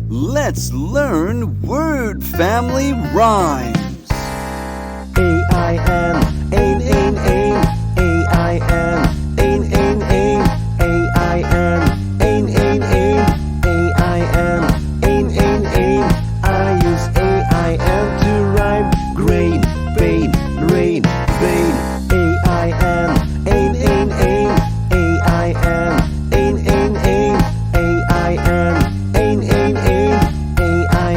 Let's learn word family rhymes. AIN, AIN, AIN, AIN, AIN, AIN, AIN, AIN, AIN, AIN, AIN, AIN, AIN, AIN, AIN, AIN. I use AIN to rhyme grain, pain, rain, vein. AIN, AIN, AIN, AIN, AIN, AIN, AIN, AIN, AIN, AIN, AIN, AIN,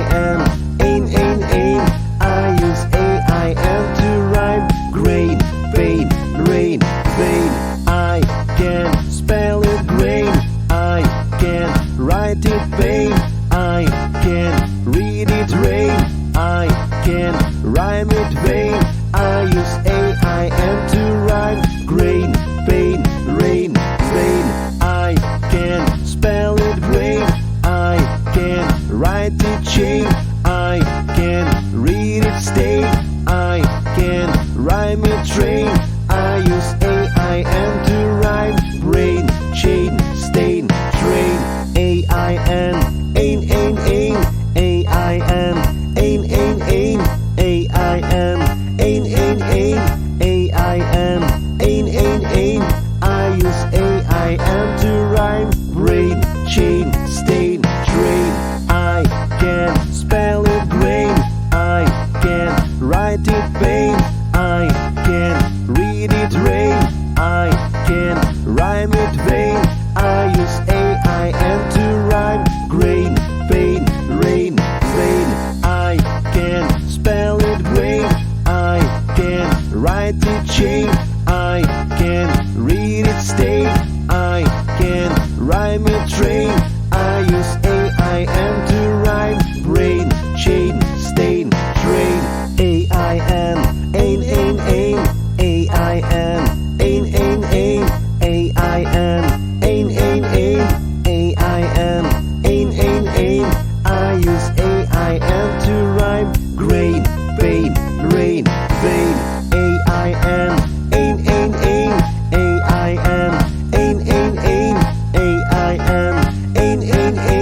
AIN, AIN, AIN, AIN. I use AIN to rhyme grain, pain, rain, vein. I can spell it grain, I can write it pain, I can read it rain, I can rhyme it vein. I use AIN to rhyme grain, pain, rain, vein. I can spell it grain, I can write it chain, I can read it stain, I can rhyme it train. I use AIN to rhyme brain, chain, stain, train. AIN, AIN, AIN, AIN, AIN, AIN, AIN, AIN, AIN, AIN, AIN, AIN, AIN, AIN, AIN, AIN. I use AIN to rhyme brain, chain, stain, train. I can spell it grain, I can write it pain, I can read it rain, I can rhyme it vein. I use AIN to rhyme grain, pain, rain, vein. I can spell it grain, I can write it chain, I can read it stain, I can rhyme it train. I use AIN to rhyme brain, chain, stain, train. AIN, AIN, AIN, AIN, AIN, AIN, AIN, AIN, AIN, AIN, AIN, AIN, AIN, AIN, AIN, AIN. I use AIN to rhyme grain, pain, rain, vein. AIN, AIN, AIN, AIN, AIN, AIN, AIN, AIN, AIN, AIN, AIN, AIN,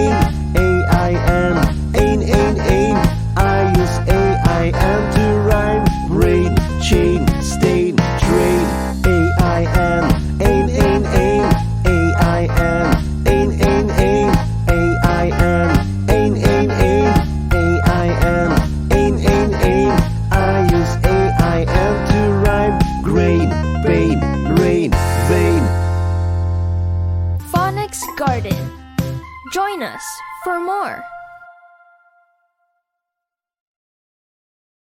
AIN, AIN, AIN, AIN. I use AIN to rhyme brain, chain, stain, train. AIN, AIN, AIN, AIN, AIN, AIN, AIN, AIN, AIN, AIN, AIN, AIN, AIN, AIN, AIN, AIN. I use AIN to rhyme grain, pain, rain, vein. Phonics Garden. Join us for more.